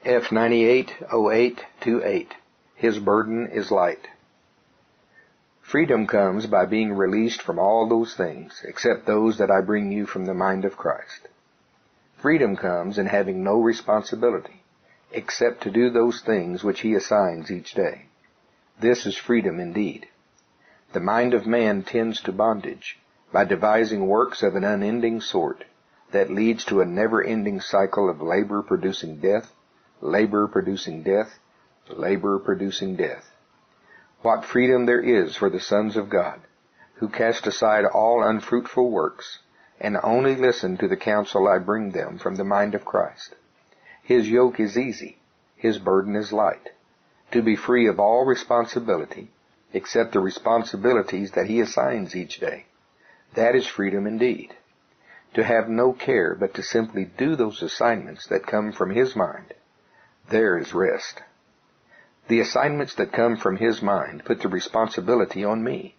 F980828. His burden is light. Freedom comes by being released from all those things, except those that I bring you from the mind of Christ. Freedom comes in having no responsibility, except to do those things which He assigns each day. This is freedom indeed. The mind of man tends to bondage by devising works of an unending sort that leads to a never-ending cycle of labor producing death, labor producing death, labor producing death. What freedom there is for the sons of God, who cast aside all unfruitful works, and only listen to the counsel I bring them from the mind of Christ. His yoke is easy, His burden is light. To be free of all responsibility, except the responsibilities that He assigns each day. That is freedom indeed. To have no care but to simply do those assignments that come from His mind. There is rest. The assignments that come from His mind put the responsibility on me.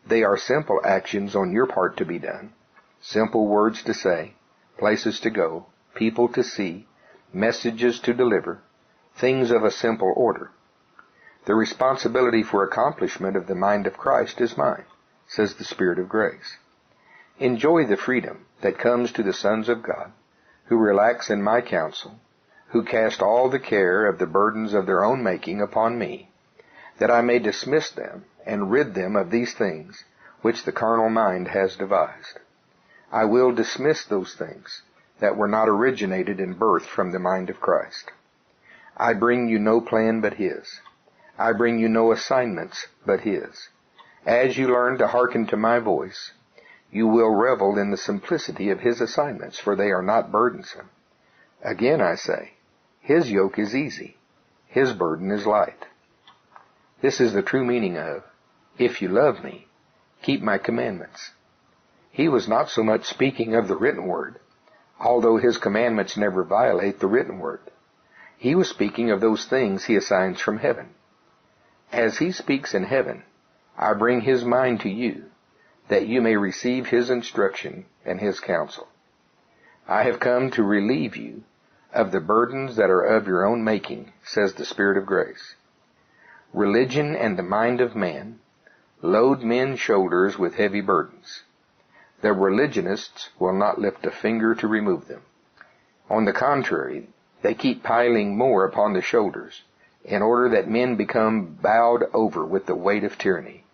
They are simple actions on your part to be done, simple words to say, places to go, people to see, messages to deliver, things of a simple order. The responsibility for accomplishment of the mind of Christ is mine, says the Spirit of grace. Enjoy the freedom that comes to the sons of God, who relax in my counsel, who cast all the care of the burdens of their own making upon me, that I may dismiss them and rid them of these things which the carnal mind has devised. I will dismiss those things that were not originated in birth from the mind of Christ. I bring you no plan but His. I bring you no assignments but His. As you learn to hearken to my voice, you will revel in the simplicity of His assignments, for they are not burdensome. Again I say, His yoke is easy, His burden is light. This is the true meaning of, if you love me, keep my commandments. He was not so much speaking of the written word, although His commandments never violate the written word. He was speaking of those things He assigns from heaven. As He speaks in heaven, I bring His mind to you, that you may receive His instruction and His counsel. I have come to relieve you of the burdens that are of your own making, says the Spirit of grace. Religion and the mind of man load men's shoulders with heavy burdens. The religionists will not lift a finger to remove them. On the contrary, they keep piling more upon the shoulders, in order that men become bowed over with the weight of tyranny.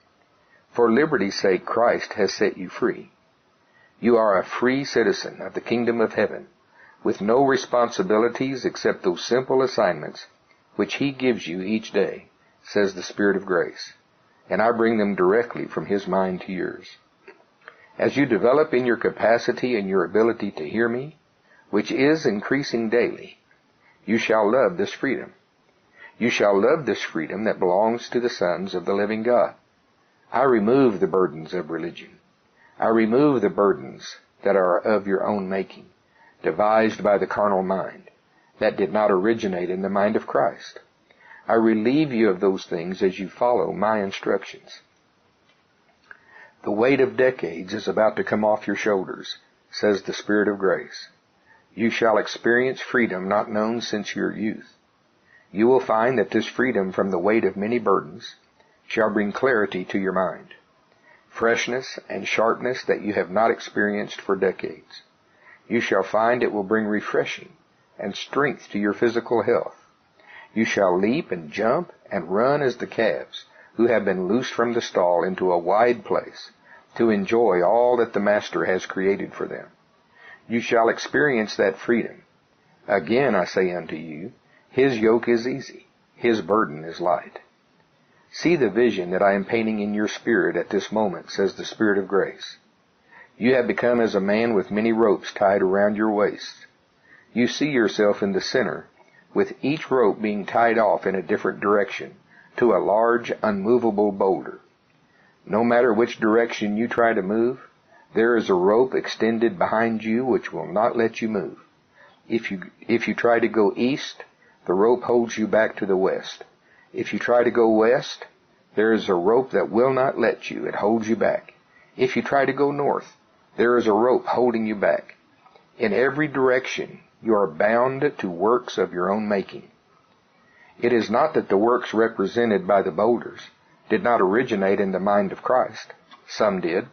For liberty's sake Christ has set you free. You are a free citizen of the kingdom of heaven, with no responsibilities except those simple assignments which He gives you each day, says the Spirit of grace, and I bring them directly from His mind to yours. As you develop in your capacity and your ability to hear me, which is increasing daily, you shall love this freedom. You shall love this freedom that belongs to the sons of the living God. I remove the burdens of religion. I remove the burdens that are of your own making, devised by the carnal mind, that did not originate in the mind of Christ. I relieve you of those things as you follow my instructions. The weight of decades is about to come off your shoulders, says the Spirit of grace. You shall experience freedom not known since your youth. You will find that this freedom from the weight of many burdens shall bring clarity to your mind, freshness and sharpness that you have not experienced for decades. You shall find it will bring refreshing and strength to your physical health. You shall leap and jump and run as the calves who have been loosed from the stall into a wide place to enjoy all that the Master has created for them. You shall experience that freedom. Again I say unto you, His yoke is easy, His burden is light. See the vision that I am painting in your spirit at this moment, says the Spirit of grace. You have become as a man with many ropes tied around your waist. You see yourself in the center, with each rope being tied off in a different direction to a large, unmovable boulder. No matter which direction you try to move, there is a rope extended behind you which will not let you move. If you try to go east, the rope holds you back to the west. If you try to go west, there is a rope that will not let you. It holds you back. If you try to go north, there is a rope holding you back. In every direction, You are bound to works of your own making. It is not that the works represented by the boulders did not originate in the mind of Christ. Some did,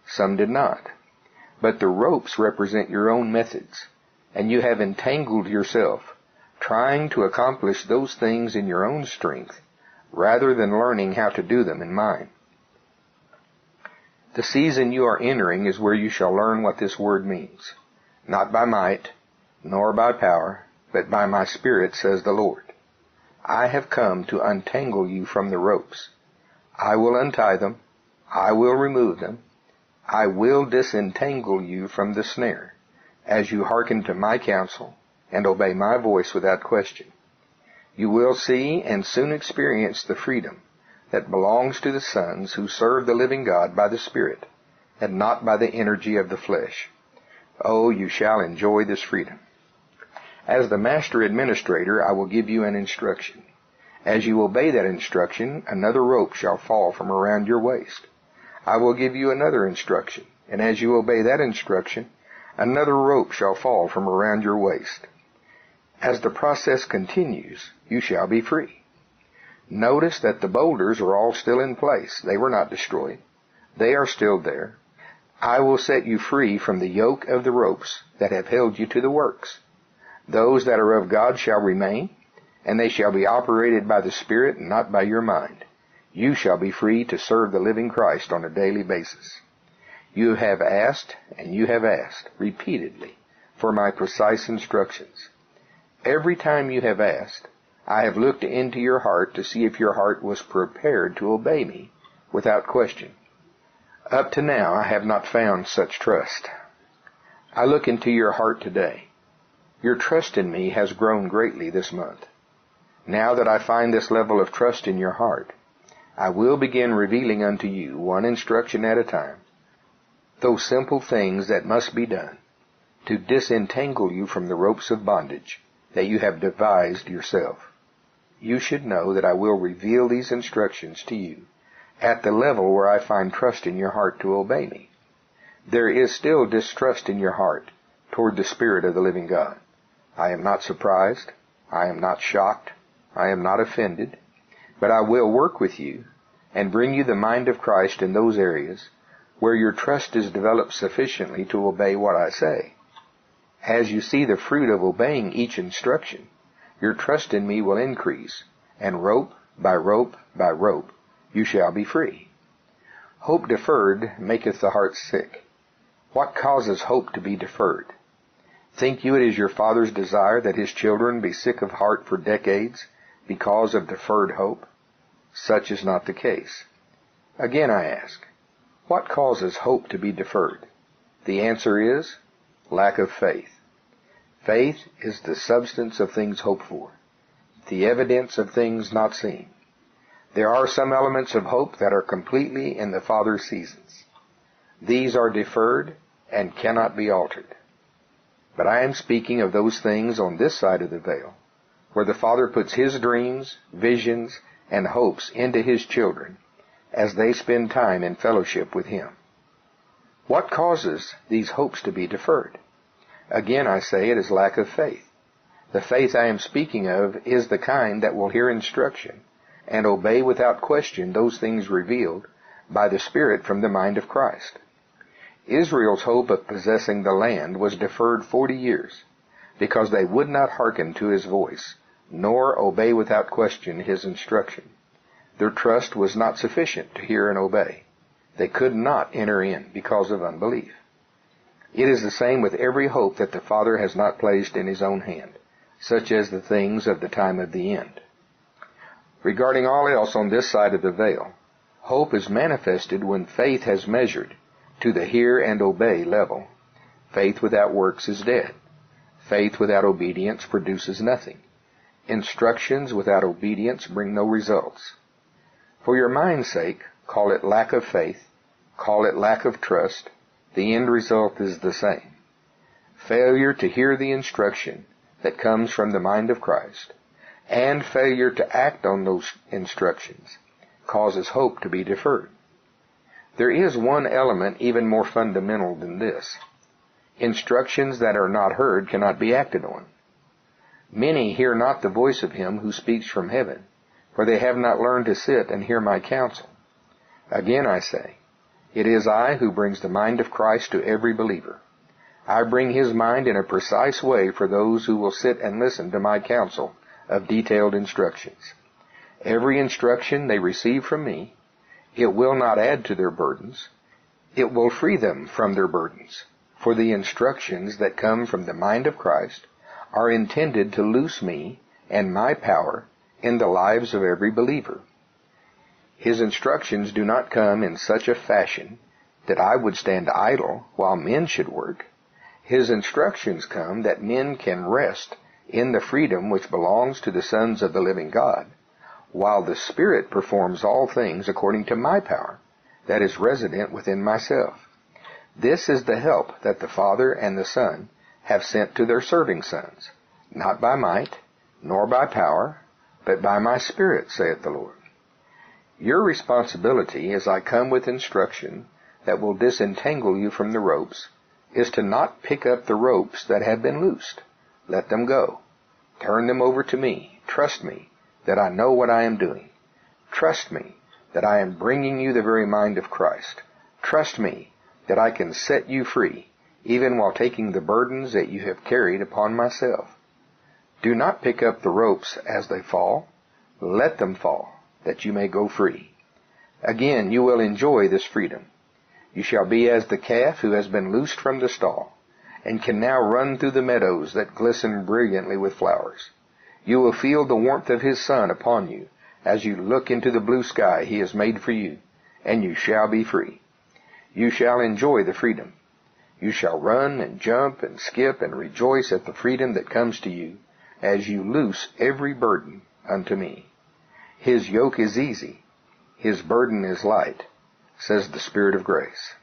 some did not. But the ropes represent your own methods, and you have entangled yourself, trying to accomplish those things in your own strength, rather than learning how to do them in mine. The season you are entering is where you shall learn what this word means. Not by might, nor by power, but by my Spirit, says the Lord. I have come to untangle you from the ropes. I will untie them. I will remove them. I will disentangle you from the snare, as you hearken to my counsel and obey my voice without question. You will see and soon experience the freedom that belongs to the sons who serve the living God by the Spirit, and not by the energy of the flesh. Oh, you shall enjoy this freedom. As the master administrator, I will give you an instruction. As you obey that instruction, another rope shall fall from around your waist. I will give you another instruction, and as you obey that instruction, another rope shall fall from around your waist. As the process continues, you shall be free. Notice that the boulders are all still in place. They were not destroyed. They are still there. I will set you free from the yoke of the ropes that have held you to the works. Those that are of God shall remain, and they shall be operated by the Spirit and not by your mind. You shall be free to serve the living Christ on a daily basis. You have asked, and you have asked, repeatedly, for my precise instructions. Every time you have asked, I have looked into your heart to see if your heart was prepared to obey me without question. Up to now, I have not found such trust. I look into your heart today. Your trust in me has grown greatly this month. Now that I find this level of trust in your heart, I will begin revealing unto you, one instruction at a time, those simple things that must be done to disentangle you from the ropes of bondage that you have devised yourself. You should know that I will reveal these instructions to you at the level where I find trust in your heart to obey me. There is still distrust in your heart toward the Spirit of the living God. I am not surprised. I am not shocked. I am not offended. But I will work with you and bring you the mind of Christ in those areas where your trust is developed sufficiently to obey what I say. As you see the fruit of obeying each instruction, your trust in me will increase, and rope by rope by rope you shall be free. Hope deferred maketh the heart sick. What causes hope to be deferred? Think you it is your Father's desire that his children be sick of heart for decades because of deferred hope? Such is not the case. Again I ask, what causes hope to be deferred? The answer is lack of faith. Faith is the substance of things hoped for, the evidence of things not seen. There are some elements of hope that are completely in the Father's seasons. These are deferred and cannot be altered. But I am speaking of those things on this side of the veil, where the Father puts his dreams, visions, and hopes into his children as they spend time in fellowship with him. What causes these hopes to be deferred? Again, I say it is lack of faith. The faith I am speaking of is the kind that will hear instruction and obey without question those things revealed by the Spirit from the mind of Christ. Israel's hope of possessing the land was deferred 40 years because they would not hearken to his voice, nor obey without question his instruction. Their trust was not sufficient to hear and obey. They could not enter in because of unbelief. It is the same with every hope that the Father has not placed in his own hand, such as the things of the time of the end. Regarding all else on this side of the veil, hope is manifested when faith has measured to the hear and obey level. Faith without works is dead. Faith without obedience produces nothing. Instructions without obedience bring no results. For your mind's sake, call it lack of faith, call it lack of trust. The end result is the same. Failure to hear the instruction that comes from the mind of Christ, and failure to act on those instructions, causes hope to be deferred. There is one element even more fundamental than this. Instructions that are not heard cannot be acted on. Many hear not the voice of him who speaks from heaven, for they have not learned to sit and hear my counsel. Again I say, it is I who brings the mind of Christ to every believer. I bring his mind in a precise way for those who will sit and listen to my counsel of detailed instructions. Every instruction they receive from me, it will not add to their burdens. It will free them from their burdens, for the instructions that come from the mind of Christ are intended to loose me and my power in the lives of every believer. His instructions do not come in such a fashion that I would stand idle while men should work. His instructions come that men can rest in the freedom which belongs to the sons of the living God, while the Spirit performs all things according to my power that is resident within myself. This is the help that the Father and the Son have sent to their serving sons, not by might, nor by power, but by my Spirit, saith the Lord. Your responsibility, as I come with instruction that will disentangle you from the ropes, is to not pick up the ropes that have been loosed. Let them go. Turn them over to me. Trust me that I know what I am doing. Trust me that I am bringing you the very mind of Christ. Trust me that I can set you free, even while taking the burdens that you have carried upon myself. Do not pick up the ropes as they fall. Let them fall, that you may go free. Again, you will enjoy this freedom. You shall be as the calf who has been loosed from the stall, and can now run through the meadows that glisten brilliantly with flowers. You will feel the warmth of his sun upon you as you look into the blue sky he has made for you, and you shall be free. You shall enjoy the freedom. You shall run and jump and skip and rejoice at the freedom that comes to you as you loose every burden unto me. His yoke is easy, his burden is light, says the Spirit of grace.